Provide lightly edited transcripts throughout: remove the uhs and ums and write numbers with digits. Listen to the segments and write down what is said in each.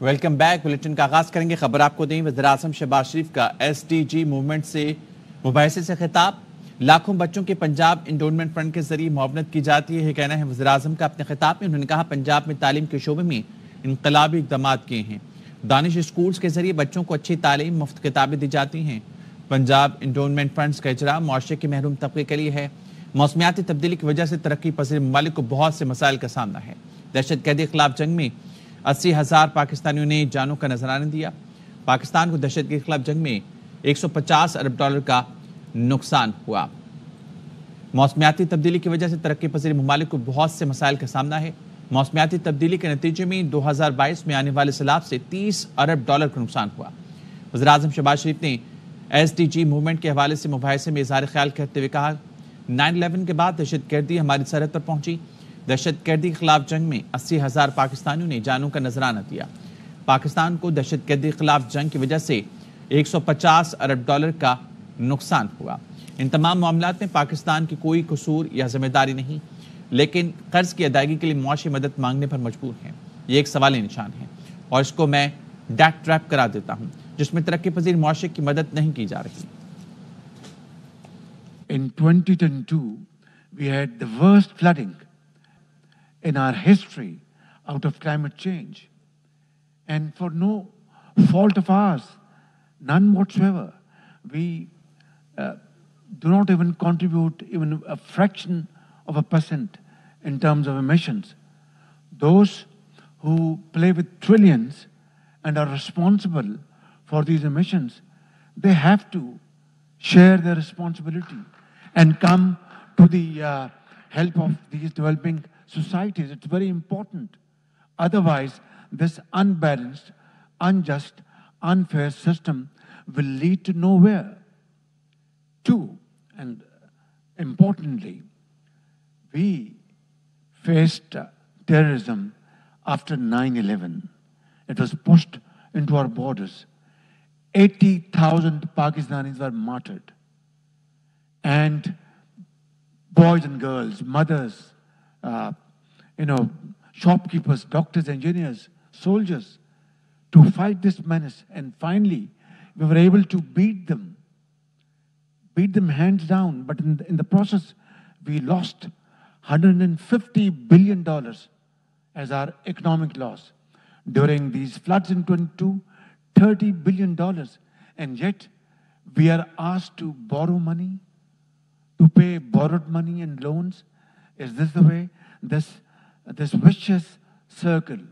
Welcome back. Bulletin کا آغاز کریں گے. خبر آپ کو دیں, وزیراعظم شہباز شریف کا ایس ڈی جی موومنٹ سے مباحثے سے خطاب. لاکھوں بچوں کے پنجاب انڈونمنٹ فنڈ کے ذریعے معاونت کی جاتی ہے, یہ کہنا ہے وزیراعظم کا اپنے خطاب میں. انہوں نے کہا پنجاب میں تعلیم کے شعبے میں انقلابی اقدامات کیے ہیں. دانش اسکولز کے ذریعے بچوں کو اچھی تعلیم, مفت کتابیں دی جاتی ہیں. پنجاب انڈونمنٹ فنڈز کا اجرا معاشرے کے محروم طبقے کے لیے ہے. موسمیاتی تبدیلی کی وجہ سے ترقی پذیر ممالک کو بہت سے مسائل کا سامنا ہے. دہشت گردی کے خلاف جنگ میں 80,000 پاکستانیوں نے جانوں کا نذرانہ دیا. پاکستان کو دہشت گردی کے خلاف جنگ میں $150 ارب کا نقصان ہوا. موسمیاتی تبدیلی کی وجہ سے ترقی پذیر ممالک کو بہت سے مسائل کا سامنا ہے. موسمیاتی تبدیلی کے نتیجے میں 2022 میں آنے والے سیلاب سے $30 ارب کا نقصان ہوا. وزیراعظم شہباز شریف نے ایس ڈی جی موومنٹ کے حوالے سے مباحثے میں اظہار خیال کرتے ہوئے کہا 9/11 کے بعد دہشت گردی ہماری سرحد پر پہنچی. دہشت گردی کے خلاف جنگ میں 80,000 پاکستانیوں نے جانوں کا نذرانہ دیا. پاکستان کو دہشت گردی کے خلاف جنگ کی وجہ سے $150 ارب کا نقصان ہوا. ان تمام معاملات میں پاکستان کی کوئی قصور یا ذمہ داری نہیں, لیکن قرض کی ادائیگی کے لیے معاشی مدد مانگنے پر مجبور ہیں. یہ ایک سوالی نشان ہے اور اس کو میں ڈیٹ ٹریپ قرار دیتا ہوں جس میں ترقی پذیر معاشرے کی مدد نہیں کی جا رہی. In 2022, we had the worst flooding in our history out of climate change. And for no fault of ours, none whatsoever, we do not even contribute even a fraction of a percent in terms of emissions. Those who play with trillions and are responsible for these emissions, they have to share their responsibility and come to the help of these developing societies. It's very important. Otherwise, this unbalanced, unjust, unfair system will lead to nowhere. Two, and importantly, we faced terrorism after 9/11. It was pushed into our borders. 80,000 Pakistanis were martyred. And boys and girls, mothers, shopkeepers, doctors, engineers, soldiers, to fight this menace. And finally, we were able to beat them hands down. But in the process, we lost $150 billion as our economic loss. During these floods in 22, $30 billion. And yet, we are asked to borrow money, to pay borrowed money and loans. Is this the way? This vicious circle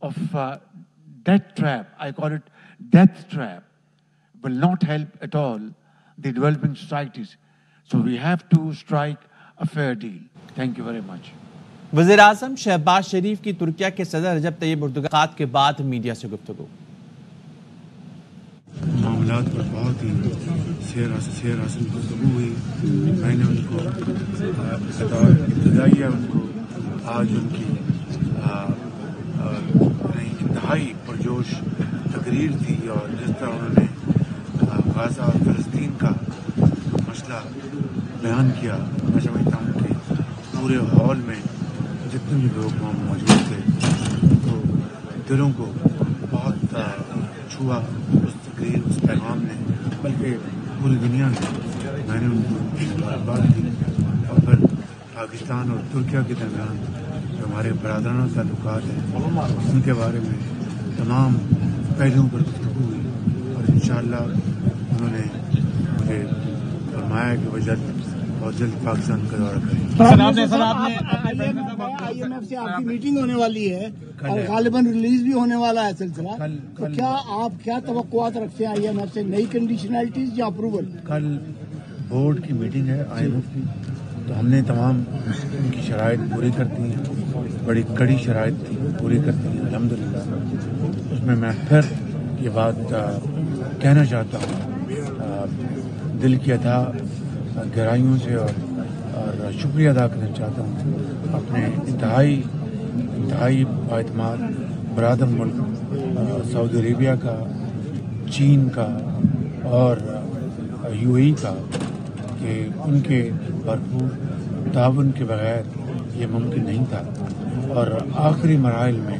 of debt trap, I call it death trap, will not help at all the developing societies. So we have to strike a fair deal. Thank you very much. وزیراعظم شہباز شریف کی ترکیہ کے صدر رجب طیب Erdogan کے بعد media سے گفتگو. معاملات پر بہت ہی سیر حاصل گفتگو ہوئی. میں نے ان کو ابتدائیہ ان کو آج ان کی انتہائی پرجوش تقریر تھی, اور جس طرح انہوں نے غزہ اور فلسطین کا مسئلہ بیان کیا, میں سمجھتا ہوں کہ پورے ہال میں جتنے بھی لوگ وہاں موجود تھے تو دلوں کو بہت چھوا اس تقریر, اس پیغام نے, بلکہ پوری دنیا میں نے ان کو بات کی. اور پھر پاکستان اور ترکیہ کے درمیان جو ہمارے برادرانہ تعلقات ہیں ان کے بارے میں تمام پہلوؤں پر گفتگو ہوئی, اور انشاءاللہ انہوں نے مجھے فرمایا کہ وہ جلد بہت جلد پاکستان کا دورہ کریں. IMF سے آپ کی میٹنگ ہونے والی ہے اور غالباً ریلیز بھی ہونے والا ہے سلسلہ, تو کیا آپ کیا توقعات رکھتے ہیں IMF سے, نئی کنڈیشنلٹیز یا اپروول؟ کل بورڈ کی میٹنگ ہے IMF کی, تو ہم نے تمام ان کی شرائط پوری کرتی ہیں, بڑی کڑی شرائط تھی پوری کرتی ہیں الحمدللہ. اس میں پھر یہ بات کہنا چاہتا ہوں, دل کی ادا گہرائیوں سے اور شکریہ ادا کرنا چاہتا ہوں اپنے انتہائی بااعتماد برادر ملک سعودی عربیہ کا, چین کا اور UAE کا, کہ ان کے بھرپور تعاون کے بغیر یہ ممکن نہیں تھا. اور آخری مراحل میں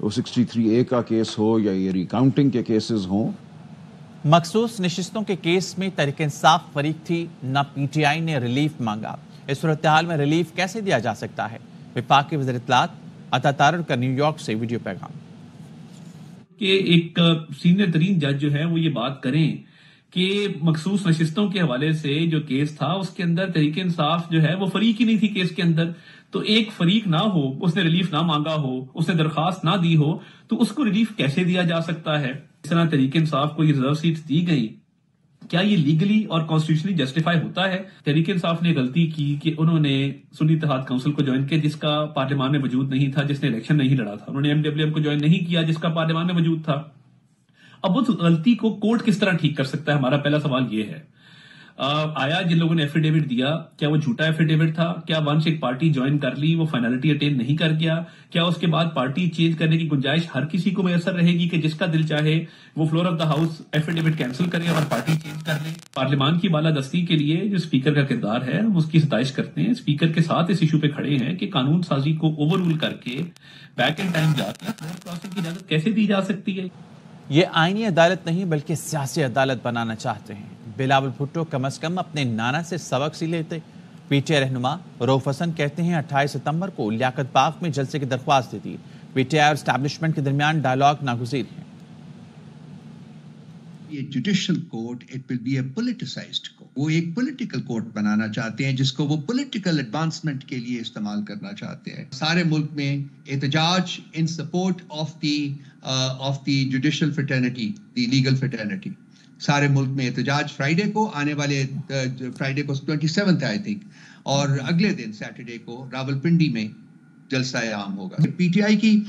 وہ 63A کا کیس ہو یا یہ ریکاؤنٹنگ کے کیسز ہوں. مخصوص نشستوں کے کیس میں تحریک انصاف فریق تھی، نہ پی ٹی آئی نے ریلیف مانگا. اس صورتحال میں ریلیف کیسے دیا جا سکتا ہے؟ وفاقی وزیر اطلاعات عطا تارڑ کا نیو یارک سے ویڈیو پیغام. کہ ایک سینئر ترین جج جو ہے وہ یہ بات کریں کہ مخصوص نشستوں کے حوالے سے جو کیس تھا اس کے اندر تحریک انصاف جو ہے وہ فریق ہی نہیں تھی کیس کے اندر. تو ایک فریق نہ ہو، اس نے ریلیف نہ مانگا ہو، اس نے درخواست نہ دی ہو، تو اس کو ریلیف کیسے دیا جا سکتا ہے؟ اس طرح تحریک انصاف کو یہ ریزرو سیٹس دی گئی، کیا یہ لیگلی اور کانسٹیٹیوشنلی جسٹیفائی ہوتا ہے؟ تحریک انصاف نے غلطی کی کہ انہوں نے سنی اتحاد کونسل کو جوائن کیا جس کا پارلیمان میں وجود نہیں تھا، جس نے الیکشن نہیں لڑا تھا. انہوں نے MWM کو جوائن نہیں کیا جس کا پارلیمان میں وجود تھا. اب اس غلطی کو کورٹ کس طرح ٹھیک کر سکتا ہے؟ ہمارا پہلا سوال یہ ہے. آیا جن لوگوں نے ایفیڈیوٹ دیا کیا وہ جھوٹا ایفیڈیوٹ تھا؟ کیا ونس ایک پارٹی جوائن کر لی وہ فائنلٹی اٹین نہیں کر گیا؟ کیا اس کے بعد پارٹی چینج کرنے کی گنجائش ہر کسی کو میسر رہے گی کہ جس کا دل چاہے وہ floor of the house affidavit cancel کرے اور پارٹی چینج کر لے؟ پارلیمان کی بالادستی کے لیے جو اسپیکر کا کردار ہے ہم اس کی ستائش کرتے ہیں. اسپیکر کے ساتھ اس ایشو پہ کھڑے ہیں کہ قانون سازی کو اوور رول کر کے بیک ان ٹائم جا کے فلور کراسنگ کی اجازت کیسے دی جا سکتی ہے؟ یہ آئینی عدالت نہیں بلکہ سیاسی عدالت بنانا چاہتے ہیں. بلاول بھٹو کم از کم اپنے نانا سے سبق سی لیتے. پی ٹی آئی رہنما روف حسن کہتے ہیں 28 ستمبر کو لیاقت باغ میں جلسے کی درخواست دی تھی. پی ٹی آئی اور اسٹیبلشمنٹ کے درمیان ڈائلاگ ناگزیر ہے. یہ judicial court it will be a politicised court. وہ ایک پولیٹیکل کورٹ بنانا چاہتے ہیں جس کو وہ پولیٹیکل ایڈوانسمنٹ کے لیے استعمال کرنا چاہتے ہیں. سارے ملک میں احتجاج in support of the judicial fraternity, the legal fraternity. سارے ملک میں احتجاج فرائیڈے کو، آنے والے فرائیڈے کو 27 آئی تھنک، اور اگلے دن سیٹرڈے کو راولپنڈی میں جلسہ عام ہوگا. پی ٹی آئی کی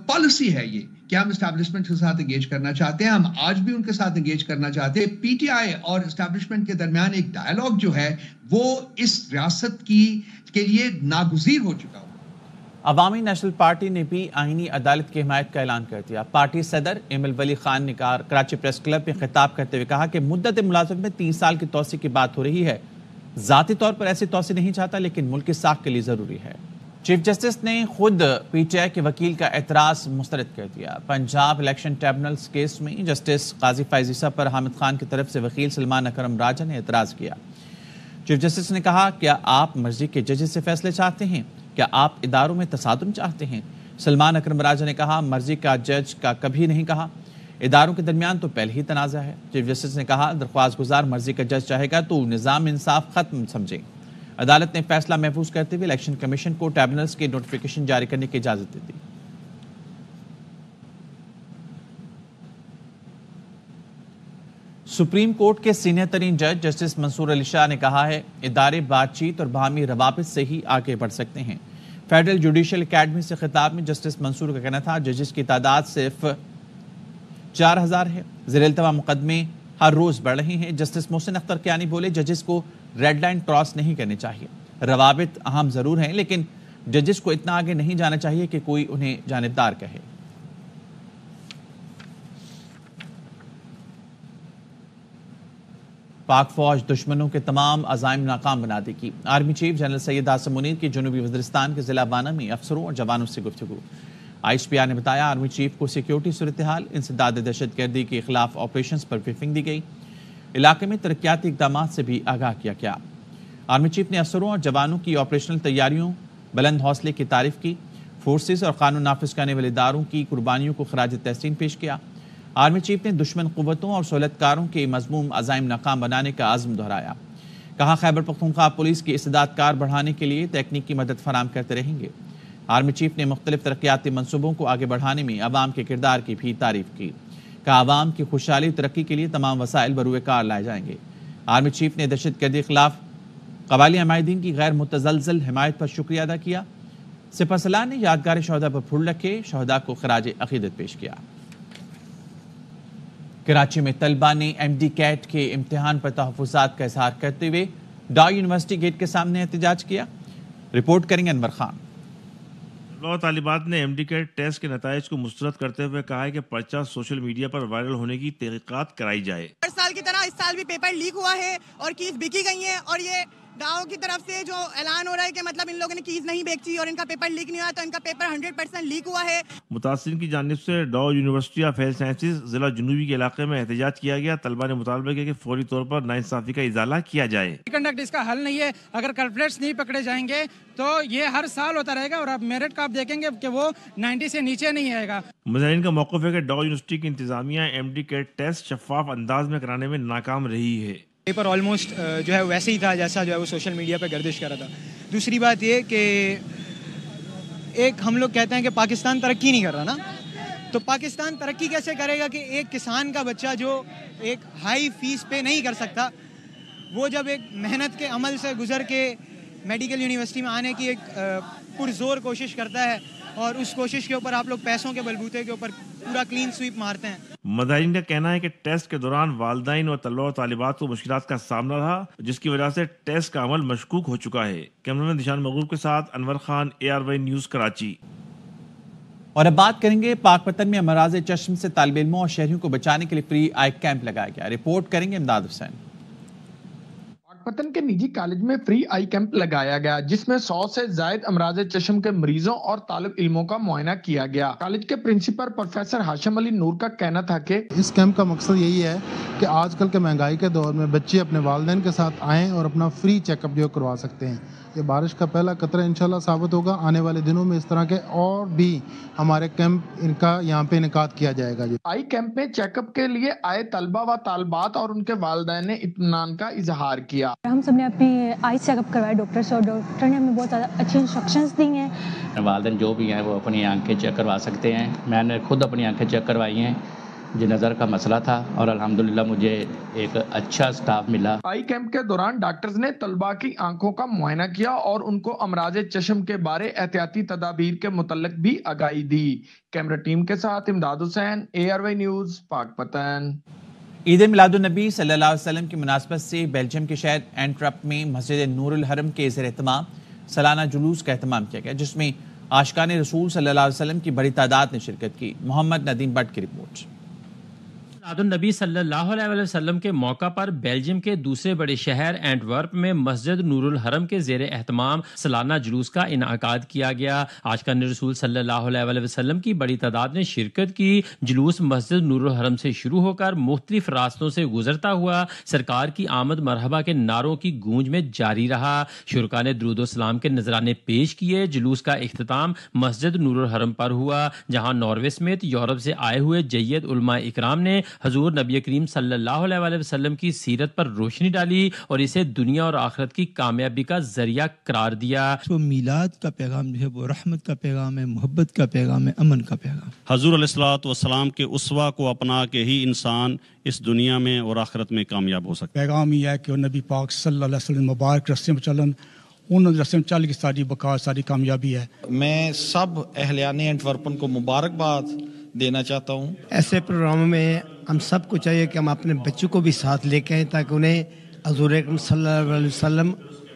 پالیسی ہے یہ کہ ہم اسٹیبلشمنٹ کے ساتھ انگیج کرنا چاہتے ہیں. ہم آج بھی ان کے ساتھ انگیج کرنا چاہتے ہیں. پی ٹی آئی اور اسٹیبلشمنٹ کے درمیان ایک ڈائلاگ جو ہے وہ اس ریاست کے لیے ناگزیر ہو چکا ہو. عوامی نیشنل پارٹی نے بھی آئینی عدالت کی حمایت کا اعلان کر دیا. پارٹی صدر ایمل ولی خان نے کراچی پریس کلب میں خطاب کرتے ہوئے کہا کہ مدت ملازمت میں 3 سال کی توسیع کی بات ہو رہی ہے. ذاتی طور پر ایسی توسیع نہیں چاہتا لیکن ملک کی ساکھ کے لیے ضروری ہے. چیف جسٹس نے خود پی ٹی آئی کے وکیل کا اعتراض مسترد کر دیا. پنجاب الیکشن ٹریبونلز کیس میں جسٹس قاضی فائز عیسیٰ پر حامد خان کی طرف سے وکیل سلمان اکرم راجہ نے اعتراض کیا. چیف جسٹس نے کہا کیا آپ مرضی کے ججز سے فیصلے چاہتے ہیں؟ کیا آپ اداروں میں تصادم چاہتے ہیں؟ سلمان اکرم راجہ نے کہا مرضی کا جج کا کبھی نہیں کہا، اداروں کے درمیان تو پہلے ہی تنازع ہے. چیف جسٹس نے کہا درخواست گزار مرضی کا جج چاہے گا تو نظام انصاف ختم سمجھے. عدالت نے فیصلہ محفوظ کرتے ہوئے الیکشن کمیشن کو ٹریبونلز کے نوٹیفیکیشن جاری کرنے کی اجازت دے دی. سپریم کورٹ کے سینئر ترین جج جسٹس منصور علی شاہ نے کہا ہے ادارے بات چیت اور باہمی روابط سے ہی آگے بڑھ سکتے ہیں. فیڈرل جوڈیشل اکیڈمی سے خطاب میں جسٹس منصور کا کہنا تھا ججز کی تعداد صرف 4000 ہے. زیر التوا مقدمے ہر روز بڑھ رہے ہیں. جسٹس محسن اختر کیانی بولے ججز کو ریڈ لائن کراس نہیں کرنی چاہیے. روابط اہم ضرور ہیں لیکن ججز کو اتنا آگے نہیں جانا چاہیے کہ کوئی انہیں جانبدار کہے. پاک فوج دشمنوں کے تمام عزائم ناکام بنا دے گی. Army chief general Syed Asim Munir کی جنوبی وزیرستان کے ضلع بانا میں افسروں اور جوانوں سے گفتگو. ISPR نے بتایا آرمی چیف کو سیکیورٹی صورتحال، انسداد دہشت گردی کے خلاف آپریشنز پر بریفنگ دی گئی. علاقے میں ترقیاتی اقدامات سے بھی آگاہ کیا گیا. آرمی چیف نے افسروں اور جوانوں کی آپریشنل تیاریوں، بلند حوصلے کی تعریف کی. فورسز اور قانون نافذ کرنے والے اداروں کی قربانیوں کو خراج تحسین پیش کیا. آرمی چیف نے دشمن قوتوں اور سہولت کاروں کے مذموم عزائم ناکام بنانے کا عزم دہرایا. کہا خیبر پختونخوا پولیس کی استعداد کار بڑھانے کے لیے تکنیکی مدد فراہم کرتے رہیں گے. آرمی چیف نے مختلف ترقیاتی منصوبوں کو آگے بڑھانے میں عوام کے کردار کی بھی تعریف کی. کہا عوام کی خوشحالی ترقی کے لیے تمام وسائل بروئے کار لائے جائیں گے. آرمی چیف نے دہشت گردی کے خلاف قبائلی عمائدین کی غیر متزلزل حمایت پر شکریہ ادا کیا. سپہ سالار نے یادگار شہداء پر پھول رکھے، شہداء کو خراج عقیدت پیش کیا. کراچی میں طلبہ نے MD کیٹ کے امتحان پر تحفظات کا اظہار کرتے ہوئے ڈاؤ یونیورسٹی گیٹ کے سامنے احتجاج کیا. رپورٹ کریں گے انور خان. طالبات نے MD کیٹ ٹیسٹ کے نتائج کو مسترد کرتے ہوئے کہا ہے کہ پرچہ سوشل میڈیا پر وائرل ہونے کی تحقیقات کرائی جائے. ہر سال کی طرح اس سال بھی پیپر لیک ہوا ہے اور کیس بکی گئی ہیں اور یہ ڈاؤ کی طرف سے جو اعلان ہو رہا ہے کہ مطلب ان لوگوں نے کیز نہیں بیچی اور ان کا پیپر لیک نہیں ہوا، تو ان کا پیپر 100% لیک ہوا ہے۔ متاثرین کی جانب سے ڈاؤ یونیورسٹی آف ہیلتھ سائنسز ضلع جنوبی کے علاقے میں احتجاج کیا گیا۔ طلبہ نے مطالبہ کیا کہ فوری طور پر ناانصافی کا ازالہ کیا جائے۔ کنڈکٹ اس کا حل نہیں ہے، اگر کلپریٹس نہیں پکڑے جائیں گے تو یہ ہر سال ہوتا رہے گا، اور اب میرٹ کا آپ دیکھیں گے کہ وہ 90 سے نیچے نہیں آئے گا۔ مظاہرین کا موقف ہے کہ ڈاؤ یونیورسٹی کی انتظامیہ MD کے ٹیسٹ شفاف انداز میں کرانے میں ناکام رہی ہے۔ پیپر آلموسٹ جو ہے ویسے ہی تھا جیسا جو ہے وہ سوشل میڈیا پہ گردش کر رہا تھا۔ دوسری بات یہ کہ ایک ہم لوگ کہتے ہیں کہ پاکستان ترقی نہیں کر رہا نا، تو پاکستان ترقی کیسے کرے گا کہ ایک کسان کا بچہ جو ایک ہائی فیس پے نہیں کر سکتا، وہ جب ایک محنت کے عمل سے گزر کے میڈیکل یونیورسٹی میں آنے کی ایک پرزور کوشش کرتا ہے، اور اس کوشش کے اوپر آپ لوگ پیسوں کے بلبوتے کے اوپر پورا کلین سویپ مارتے ہیں۔ مظاہرین کا کہنا ہے کہ ٹیسٹ کے دوران والدین اور طلبہ و طالبات کو مشکلات کا سامنا رہا، جس کی وجہ سے ٹیسٹ کا عمل مشکوک ہو چکا ہے۔ کیمرامین دشان مغرب کے ساتھ انور خان، ARY نیوز کراچی۔ اور اب بات کریں گے پاک پتن میں امراض چشم سے طالب علموں اور شہریوں کو بچانے کے لیے فری آئی کیمپ لگایا گیا۔ رپورٹ کریں گے امداد حسین۔ پتن کے نجی کالج میں فری آئی کیمپ لگایا گیا، جس میں 100 سے زائد امراض چشم کے مریضوں اور طالب علموں کا معائنہ کیا گیا۔ کالج کے پرنسپل پروفیسر ہاشم علی نور کا کہنا تھا کہ اس کیمپ کا مقصد یہی ہے کہ آج کل کے مہنگائی کے دور میں بچے اپنے والدین کے ساتھ آئیں اور اپنا فری چیک اپ جو کروا سکتے ہیں۔ یہ بارش کا پہلا قطرہ انشاءاللہ ثابت ہوگا۔ آنے والے دنوں میں اس طرح کے اور بھی ہمارے کیمپ ان کا یہاں پہ انعقاد کیا جائے گا۔ آئی کیمپ میں چیک اپ کے لیے آئے طلبہ و طالبات اور ان کے والدین نے اطمینان کا اظہار کیا۔ ہم سب نے اپنی آئی چیک اپ کروایا ڈاکٹر سے، اور ڈاکٹر نے ہمیں بہت زیادہ اچھی انسٹرکشنز دی ہیں۔ والدین جو بھی ہیں وہ اپنی آنکھیں چیک کروا سکتے ہیں۔ میں نے خود اپنی آنکھیں چیک کروائی ہیں، جو نظر کا مسئلہ تھا، اور الحمدللہ مجھے ایک اچھا سٹاف ملا۔ آئی کیمپ کے دوران ڈاکٹرز نے طلباء کی آنکھوں کا معائنہ کیا اور ان کو امراض چشم کے بارے احتیاطی تدابیر کے متعلق بھی آگاہی دی۔ کیمرہ ٹیم کے ساتھ امداد حسین، ARY نیوز، پاک پتن۔ عید میلاد النبی صلی اللہ علیہ وسلم کی مناسبت سے بیلجیم کے شہر اینٹورپ میں مسجد نور الحرم کے زیر اہتمام سالانہ جلوس کا اہتمام کیا گیا، جس میں عاشقان رسول صلی اللہ علیہ وسلم کی بڑی تعداد نے شرکت کی۔ محمد ندیم بٹ کی رپورٹ۔ میلاد النبی صلی اللہ علیہ وسلم کے موقع پر بیلجیم کے دوسرے بڑے شہر اینٹورپ میں مسجد نور الحرم کے زیر اہتمام سالانہ جلوس کا انعقاد کیا گیا۔ عاشقان رسول صلی اللہ علیہ وسلم کی بڑی تعداد نے شرکت کی۔ جلوس مسجد نور الحرم سے شروع ہو کر مختلف راستوں سے گزرتا ہوا سرکار کی آمد مرحبا کے نعروں کی گونج میں جاری رہا۔ شرکاء نے درود و سلام کے نذرانے پیش کیے۔ جلوس کا اختتام مسجد نور الحرم پر ہوا، جہاں ناروے سمیت یورپ سے آئے ہوئے جید علماء اکرام نے حضور نبی کریم صلی اللہ علیہ وسلم کی سیرت پر روشنی ڈالی اور اسے دنیا اور آخرت کی کامیابی کا ذریعہ قرار دیا۔ تو میلاد کا پیغام جو ہے وہ رحمت کا پیغام ہے، محبت کا پیغام ہے، امن کا پیغام۔ حضور علیہ الصلوۃ والسلام کے اسوہ کو اپنا کے ہی انسان اس دنیا میں اور آخرت میں کامیاب ہو سکتا ہے۔ پیغام یہ ہے کہ نبی پاک صلی اللہ علیہ وسلم مبارک رستے میں چلن، ان رستے میں چل کی ساری بقا، ساری کامیابی ہے۔ میں سب اہلیان اینٹورپن کو مبارکباد دینا چاہتا ہوں۔ ایسے پروگراموں میں ہم سب کو چاہیے کہ ہم اپنے بچوں کو بھی ساتھ لے کے آئیں تاکہ انہیں حضور اکرم صلی اللہ علیہ وسلم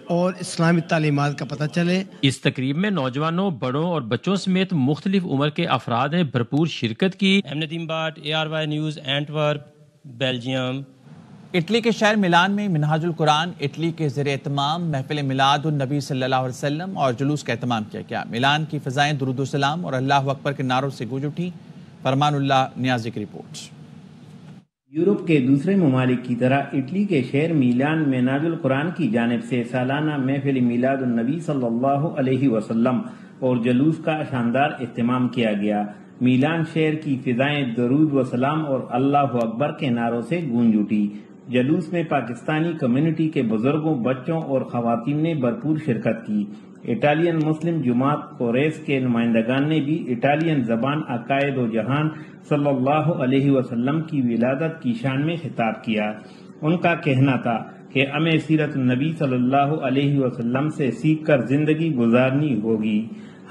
اور اسلامی تعلیمات کا پتہ چلے۔ اس تقریب میں نوجوانوں، بڑوں اور بچوں سمیت مختلف عمر کے افراد نے بھرپور شرکت کی۔ Nadeem but, ARY news, Antwerp, Belgium. Italy کے شہر میلان میں منہاج القرآن اٹلی کے زیر اہتمام محفل میلاد النبی صلی اللہ علیہ وسلم اور جلوس کا اہتمام کیا گیا۔ میلان کی فضائیں درود و سلام اور اللہ اکبر کے نعروں سے گونج اٹھی۔ فرمان اللہ نیازی کی رپورٹ۔ یورپ کے دوسرے ممالک کی طرح اٹلی کے شہر میلان میں منہاج القرآن کی جانب سے سالانہ محفل میلاد النبی صلی اللہ علیہ وسلم اور جلوس کا شاندار اہتمام کیا گیا۔ میلان شہر کی فضائیں درود و سلام اور اللہ اکبر کے نعروں سے گونج اٹھی۔ جلوس میں پاکستانی کمیونٹی کے بزرگوں، بچوں اور خواتین نے بھرپور شرکت کی۔ اٹالین مسلم جماعت کوریس کے نمائندگان نے بھی اٹالین زبان عقائد و جہان صلی اللہ علیہ وسلم کی ولادت کی شان میں خطاب کیا۔ ان کا کہنا تھا کہ ہمیں سیرت النبی صلی اللہ علیہ وسلم سے سیکھ کر زندگی گزارنی ہوگی۔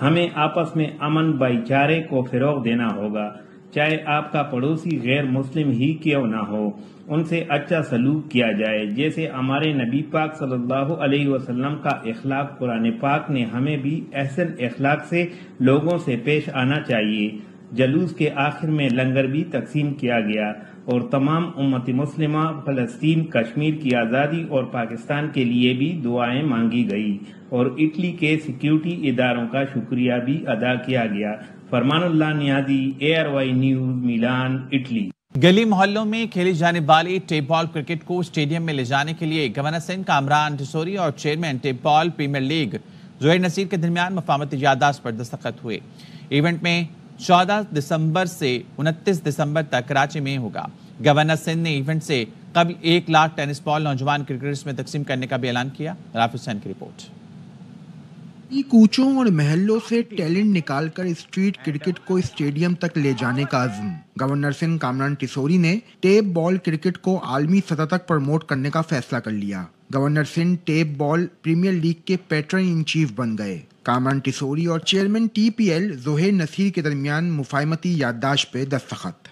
ہمیں آپس میں امن بھائی چارے کو فروغ دینا ہوگا، چاہے آپ کا پڑوسی غیر مسلم ہی کیوں نہ ہو، ان سے اچھا سلوک کیا جائے، جیسے ہمارے نبی پاک صلی اللہ علیہ وسلم کا اخلاق قرآن پاک نے ہمیں بھی احسن اخلاق سے لوگوں سے پیش آنا چاہیے۔ جلوس کے آخر میں لنگر بھی تقسیم کیا گیا اور تمام امت مسلمہ، فلسطین، کشمیر کی آزادی اور پاکستان کے لیے بھی دعائیں مانگی گئی اور اٹلی کے سیکیورٹی اداروں کا شکریہ بھی ادا کیا گیا۔ فرمان اللہ نیازی، ARY نیوز، میلان، اٹلی۔ گلی محلوں میں کھیلی جانے والی ٹیپ بال کرکٹ کو اسٹیڈیم میں لے جانے کے لیے گورنر سندھ کامران ٹیسوری اور chairman tape ball premier league Zaheer Naseer کے درمیان مفاہمتی یادداشت پر دستخط ہوئے۔ ایونٹ میں 14 دسمبر سے 29 دسمبر تک کراچی میں ہوگا۔ گورنر سندھ نے ایونٹ سے قبل 1 لاکھ ٹینس بال نوجوان کرکٹرز میں تقسیم کرنے کا بھی اعلان کیا۔ رافع حسین کی رپورٹ۔ کوچوں اور محلوں سے ٹیلنٹ نکال کر اسٹریٹ کرکٹ کو اسٹیڈیم تک لے جانے کا عزم۔ گورنر سندھ کامران ٹیسوری نے ٹیپ بال کرکٹ کو عالمی سطح تک پروموٹ کرنے کا فیصلہ کر لیا۔ Governor Sindh tape ball premier league کے پیٹرن ان چیف بن گئے۔ کامران ٹیسوری اور چیئرمین TPL زہیر نصیر کے درمیان مفاہمتی یادداشت پہ دستخط۔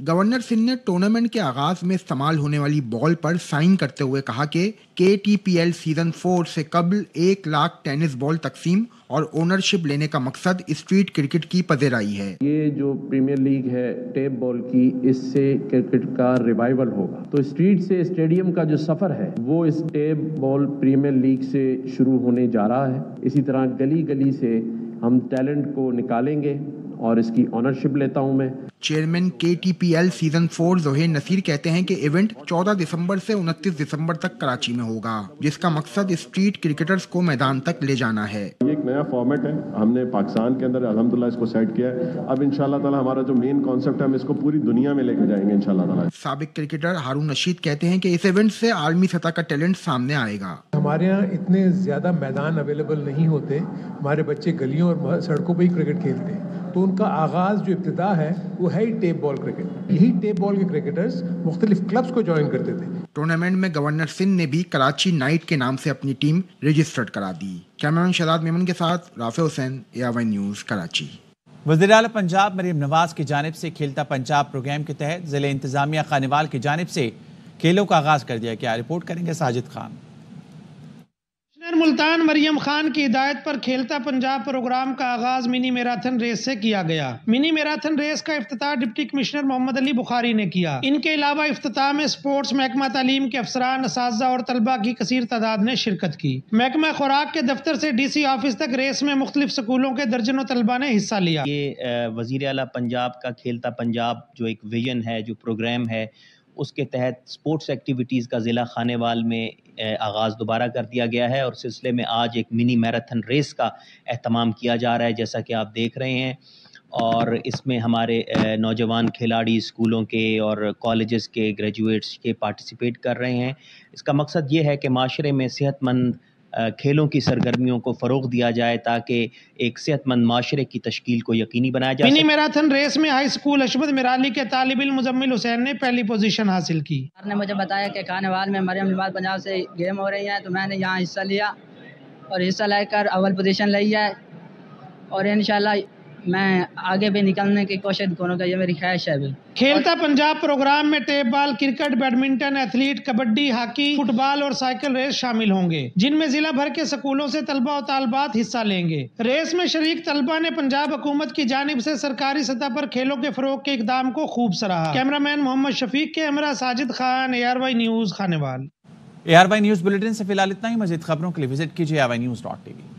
گورنر سندھ نے ٹورنامنٹ کے آغاز میں استعمال ہونے والی بال پر سائن کرتے ہوئے کہا کہ KTPL سیزن 4 سے قبل 1 لاکھ ٹینس بال تقسیم اور اونرشپ لینے کا مقصد اسٹریٹ کرکٹ کی پذیرائی ہے۔ یہ جو پریمیئر لیگ ہے ٹیپ بال کی، اس سے کرکٹ کا ریوائول ہوگا، تو اسٹریٹ سے اسٹیڈیم کا جو سفر ہے وہ اس ٹیپ بال پریمیئر لیگ سے شروع ہونے جا رہا ہے۔ اسی طرح گلی گلی سے ہم ٹیلنٹ کو نکالیں گے اور اس کی آنرشپ لیتا ہوں میں۔ Chairman KTPL season 4 Zaheer Naseer کہتے ہیں کہ ایونٹ 14 دسمبر سے 29 دسمبر تک کراچی میں ہوگا، جس کا مقصد اسٹریٹ کرکٹرز کو میدان تک لے جانا ہے۔ یہ ایک نیا فارمیٹ ہے، ہم نے پاکستان کے اندر الحمدللہ اس کو سیٹ کیا ہے۔ اب انشاءاللہ تعالی ہمارا جو مین کانسیپٹ ہے ہم اس کو پوری دنیا میں لے کے جائیں گے انشاءاللہ تعالی۔ سابق کرکٹر ہارون رشید کہتے ہیں کہ اس ایونٹ سے عالمی سطح کا ٹیلنٹ سامنے آئے گا۔ ہمارے یہاں اتنے زیادہ میدان اویلیبل نہیں ہوتے، ہمارے بچے گلیوں اور سڑکوں پہ ہی کرکٹ کھیلتے ہیں، تو ان کا آغاز جو ابتدا ہے وہ ہے ہی ٹیپ بال کرکٹ۔ یہی ٹیپ بال کے کرکٹرز مختلف کلبز کو جوائن کرتے تھے۔ ٹورنامنٹ میں گورنر سندھ نے بھی کراچی نائٹ کے نام سے اپنی ٹیم رجسٹرڈ کرا دی۔ کیمرمین شہزاد میمن کے ساتھ رافع حسین، ARY نیوز، کراچی۔ وزیر اعلیٰ پنجاب مریم نواز کی جانب سے کھیلتا پنجاب پروگرام کے تحت ضلع انتظامیہ خانیوال کی جانب سے کھیلوں کا آغاز کر دیا گیا۔ رپورٹ کریں گے ساجد خان۔ ملتان مریم خان کی ہدایت پر کھیلتا پنجاب پروگرام کا آغاز منی میراتھن ریس سے کیا گیا۔ منی میراتھن ریس کا افتتاح ڈپٹی کمشنر محمد علی بخاری نے کیا۔ ان کے علاوہ افتتاح میں سپورٹس محکمہ تعلیم کے افسران، اساتذہ اور طلبہ کی کثیر تعداد نے شرکت کی۔ محکمہ خوراک کے دفتر سے DC آفس تک ریس میں مختلف سکولوں کے درجنوں طلبہ نے حصہ لیا۔ یہ وزیر اعلیٰ پنجاب کا کھیلتا پنجاب جو ایک ویژن ہے، جو پروگرام ہے، اس کے تحت سپورٹس ایکٹیویٹیز کا ضلع خانیوال میں آغاز دوبارہ کر دیا گیا ہے اور سلسلے میں آج ایک منی میراتھن ریس کا اہتمام کیا جا رہا ہے، جیسا کہ آپ دیکھ رہے ہیں، اور اس میں ہمارے نوجوان کھلاڑی اسکولوں کے اور کالجز کے گریجویٹس کے پارٹیسپیٹ کر رہے ہیں۔ اس کا مقصد یہ ہے کہ معاشرے میں صحت مند کھیلوں کی سرگرمیوں کو فروغ دیا جائے تاکہ ایک صحت مند معاشرے کی تشکیل کو یقینی بنایا جائے۔ منی میراتھن ریس میں ہائی اسکول اشمت مرالی کے طالب علم مزمل حسین نے پہلی پوزیشن حاصل کی۔ نے مجھے بتایا کہ خانیوال میں مریم نواز پنجاب سے گیم ہو رہی ہیں، تو میں نے یہاں حصہ لیا اور حصہ لے کر اول پوزیشن لی ہے، اور انشاءاللہ میں آگے بھی نکلنے کی کوشش کروں گا، یہ میری خواہش ہے۔ کھیلتا پنجاب پروگرام میں tape ball, cricket, badminton, athlete, kabaddi, hockey, football اور سائیکل ریس شامل ہوں گے، جن میں ضلع بھر کے سکولوں سے طلبہ و طالبات حصہ لیں گے۔ ریس میں شریک طلبہ نے پنجاب حکومت کی جانب سے سرکاری سطح پر کھیلوں کے فروغ کے اقدام کو خوب سراہا۔ کیمرامین محمد شفیق کے ہمراہ Sajid Khan, ARY news, Khanewal. ARY news bulletin سے فی الحال اتنا ہی۔ مزید خبروں کے لیے وزٹ کیجیے ARYnews.tv۔